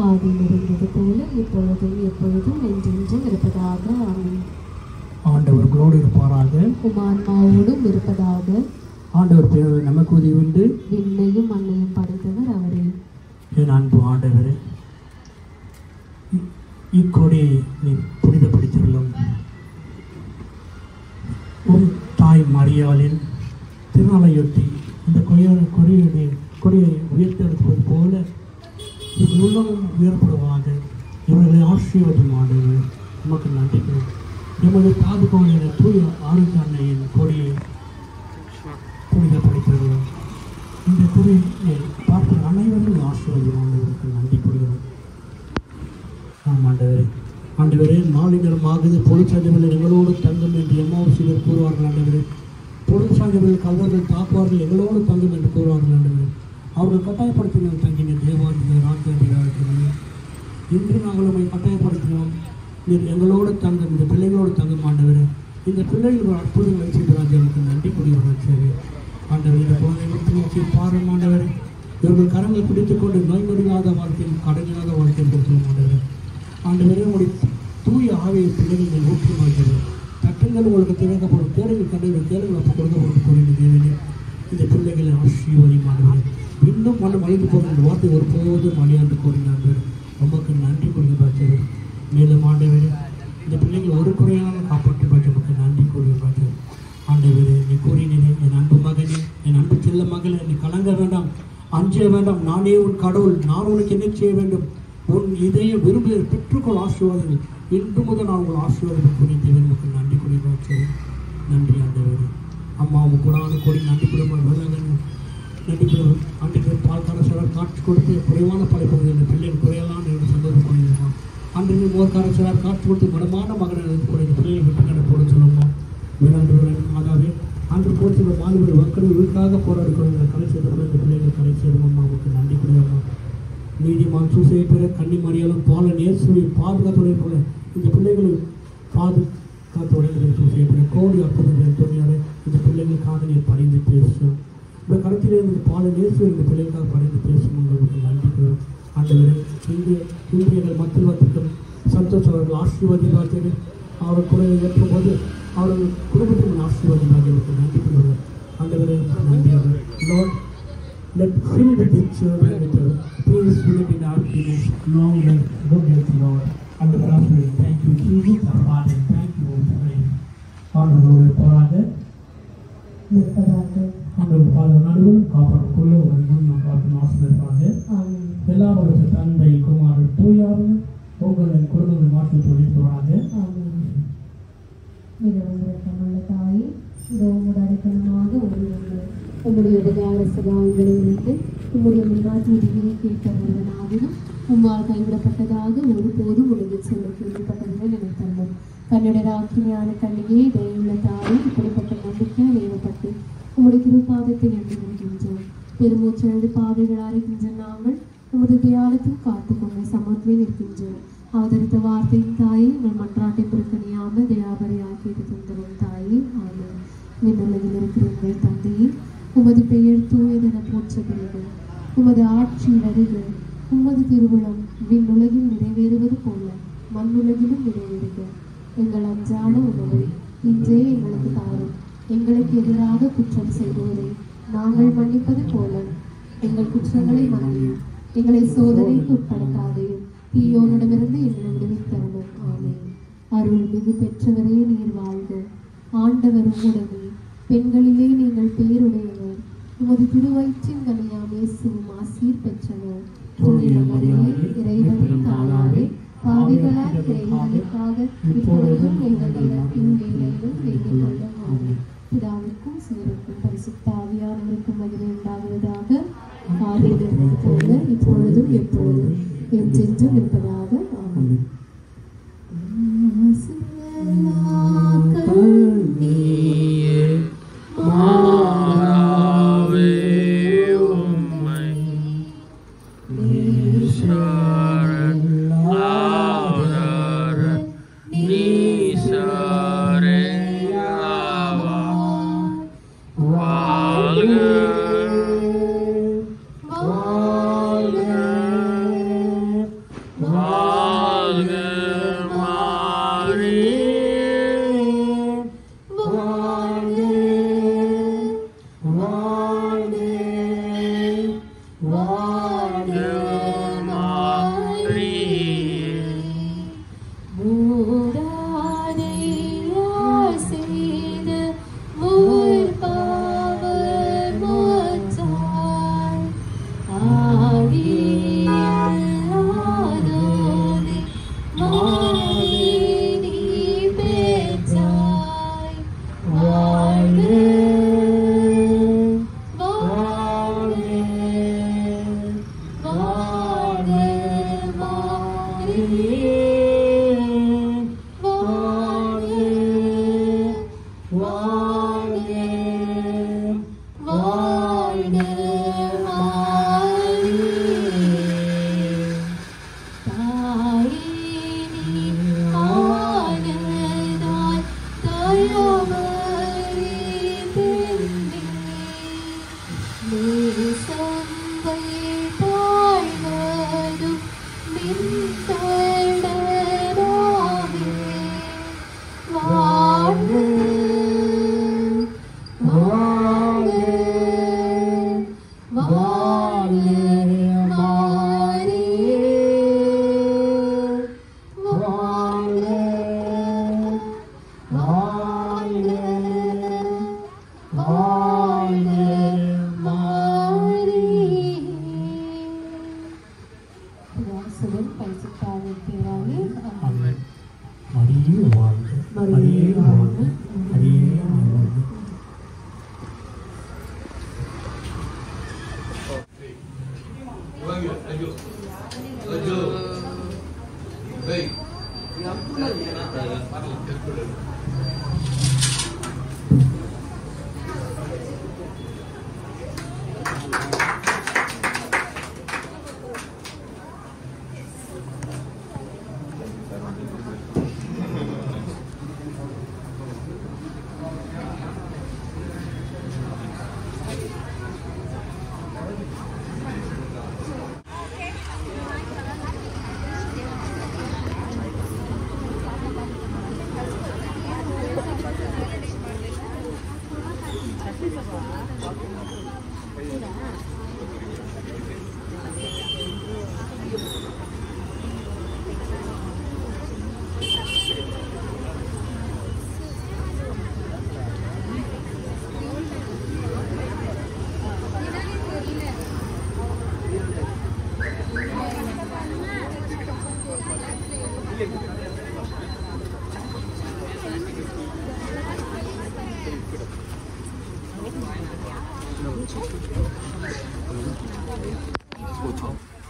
ஆதியில் இருந்தது போல இப்பொழுதும் எப்பொழுதும் என்றென்றும் இருப்பதாக. ஆமென். ஆண்டவர்களோடு இருப்பாராக. உமான்மாவோடும் இருப்பதாக. ஆண்டவர் பேரில் நமக்கு உதவி உண்டு. விண்ணையும் மண்ணையும் படைத்தவர் அவரே. என் அன்பு ஆண்டவரே, இக்கொடியை நீ புனிதப்படுத்தியுள்ளோம். உன் தாய் மரியாளின் திருநாளையொட்டி இந்த கொடியை உயர்த்தெடுப்பது போல இவர்கள் உள்ளமும் உயர்ப்படுவாங்க. இவர்களை ஆசீர்வதியும் ஆண்டவர், நமக்கு நன்றிக்கிறோம். எமது பாதுகாவலர் தூய ஆரோக்கிய அன்னையின் கொடியை புனிதப்படுத்தியுள்ளோம். இந்த கொடியை பார்க்கிற அனைவரும் ஆசீர்வதியும் ஆண்டவருக்கு நன்றி கூறுகிறோம். ஆண்டவரே, மாலிங்கரமாகுது பொழுச்சாஞ்சவர்கள் எங்களோடு தங்கும் என்று எம்மாவசியர் கூறுவார்கள். ஆண்டவரே, பொழுச்சாஞ்சவர்கள் கல்வர்கள் தாக்குவார்கள் எங்களோடு தங்கும் என்று கூறுவார்கள். ஆண்டவரே, அவர்கள் கட்டாயப்படுத்தினோம் தங்கின தேவாதி ராஜாதிராஜனே, இன்று நாங்கள் உண்மை கட்டாயப்படுத்தினோம். நீர் எங்களோடு தங்கும், இந்த பிள்ளைகளோடு தங்கும். ஆண்டவரே, இந்த பிள்ளைகள் அற்புதங்களை செய்த ராஜாவுக்கு நன்றி கூறுகிறார். சரி ஆண்டவர், இந்த குழந்தைகளுக்கு நோக்கி பாரும். ஆண்டவரே, இவர்கள் கரங்களை பிடித்துக் கொண்டு நோய் நொடியாத வாழ்க்கையில் கடனில்லாத வாழ்க்கையில் கொடுக்கிறோம். ஆண்டவரே, உங்களுடைய தூய ஆவியை பிள்ளைகள் ஊற்றி மாற்றது தட்டங்கள் உங்களுக்கு திறக்கப்படும். தேடுகள் கண்டவர்கள் தேடுகள் அப்போ கொடுக்கப்படும். கோரிக்கை தேவையில்லை. இந்த பிள்ளைகளை ஆசீர்வதிமானவர்கள் இன்னும் மனம் அழிந்து போகிற இந்த வார்த்தை ஒருபோதும் அழியாண்டு கோரினார்கள். உமக்கு நன்றி கூறுகிறார்கள். மேலும் ஆண்டவரே, இந்த பிள்ளைகள் ஒரு குறையான காப்பாற்றுவார்கள். உமக்கு நன்றி கூறுகிறார்கள். ஆண்டவரே, நீ கூறினேன், என் அன்பு மகனே, என் அன்பு செல்ல மகளே, நீ கலங்க வேண்டாம், அஞ்ச வேண்டாம். நானே உன் கடவுள், நான் உனக்கு என்ன செய்ய வேண்டும்? உன் இதய விரும்புகிற பெற்றுக்கொள் ஆசீர்வாதங்கள். இன்று முதல் நான் உங்கள் ஆசீர்வாதங்கள் குறித்து நமக்கு நன்றி கூறுகிறார். நன்றி ஆண்டவரே. அம்மாவும் கூடான கொடி நன்றி கூறுவார். நன்றி கூறுவோம். அன்றைக்கு பால்கார சிலர் காட்சி கொடுத்து குறைவான படைப்பது இந்த பிள்ளைகள் குறையலாம் என்று சந்தோஷம் கொள்கிறோம். அன்றைக்கு மோர்கார சிலர் காட்சி கொடுத்து மனமான மகனை குறைந்த பிள்ளைகள் விட்டு கடை போட சொல்லுவோம். வேளாண் மாதாவே, அன்று போட்டு இந்த மாணவர் மக்கள் வீட்டாக போராடி கொள்கிற கலை செய்த இந்த பிள்ளைகள் கலை செய்வோம். அம்மாவுக்கு நன்றி கூறுவோம். நீதிமான் சூசையை பெற கன்னி மரியாலும் பால நேர்சுவை பாதுகாத்துடைய போல இந்த பிள்ளைகளை பாதுகாத்துடைய சூசையை பெற கோடி அற்புதங்கள் துணையாட இந்த பிள்ளைகளுக்காக நீர் படைந்து பேசும். இந்த கருத்திலே இந்த பால நேர்சுவை இந்த பிள்ளைகளுக்காக படைந்து பேசும். உங்களுக்கு நன்றி. ஆண்டவரே, இந்தியர்கள் மக்கள் வத்திற்கும் சந்தோஷம் அவர்கள் ஆசீர்வாதிவார்கள். அவர்கள் குறையை ஏற்றும் போது அவர்கள் குடும்பத்தின் ஆசீர்வாதிவார்கள். எனக்கு நன்றி கூறுவார். ஆண்டவரே, நன்றி. Lord, let fill the children with the peace, unity, and happiness, long life, good health, Lord. And the gospel, thank you, Jesus, our Father, thank you, Holy ஆண்டவரோடு போராக ஆண்டவர் பாதம் நடுவும் காப்பாற்றுக்குள்ள ஒரு முன் காட்டும் ஆசிரியர்களாக எல்லாவற்ற தந்தை குமாரன் தூயாரும் உங்களின் குடும்பங்கள் மாற்றி தொழிற்போராக. தாயே, அடைக்கலமாக உங்களுடைய உபகார சகாயங்களை வைத்து உங்களுடைய முன்னாற்றி உதவியை கேட்டவர்களாகவும் உம்மால் கைவிடப்பட்டதாக ஒருபோதும் உலகில் சொல்ல கேள்விப்பட்டதை நினைத்தோம். கன்னடராக்கியான கண்ணியே, தயவுள்ள தாயே, இப்படிப்பட்ட நம்பிக்கையால் ஏவப்பட்டு உங்களுடைய திருப்பாதத்தை நன்றி வருகின்றோம். பெருமூச்செழுது பாதைகள் அறிகின்ற நாங்கள் உமது தியாலத்தில் காத்துக்கொண்டு சமூகத்தில் நிற்கின்றோம். அவதரித்த வார்த்தையின் தாயே, உங்கள் மன்றாட்டை புறக்கணியாமல் தயாபரி ஆக்கியது தந்தரும் தாயே. ஆமென். விண்ணுலகில் இருக்கிற உங்கள் தந்தையே, உமது பெயர் தூயதென போற்றப்படுக. உமது ஆட்சி வருக. உமது திருவுளம் விண்ணுலகில் நிறைவேறுவது போல மண்ணுலகிலும் நிறைவேறுக. எங்கள் அன்றாட உணவை இன்றே எங்களுக்கு தாரும். எங்களுக்கு எதிராக குற்றம் செய்வோரை நாங்கள் மன்னிப்பது போல எங்கள் குற்றங்களை மன்னியும். எங்களை சோதனைக்கு உட்படுத்தாதையும் தீயோனிடமிருந்து எங்களை விடுவித்தரணும். ஆமென். அருள் மிகு பெற்றவரே, நீர் வாழ்க. ஆண்டவர் உம்முடனே, பெண்களிலே நீங்கள் பேருடையவர். உமது திருவயிற்றின் கனியாம் இயேசுவும் ஆசீர் பெற்றவர். தூய மரியே, இறைவனின் தாயாரே, பாவிகளாய் இறைவனுக்காக இப்பொழுதும் எங்கள் இறப்பின் வேளையிலும் வேண்டிக் கொள்ளும். ஆமென். பிதாவுக்கும் சுதனுக்கும் பரிசுத்த ஆவியானவருக்கும் மகிமை உண்டாகுவதாக. ஆதியில் இருந்தது போல இப்பொழுதும் எப்பொழுதும் என்றென்றும் இருப்பதாக. ஆமென். 5초.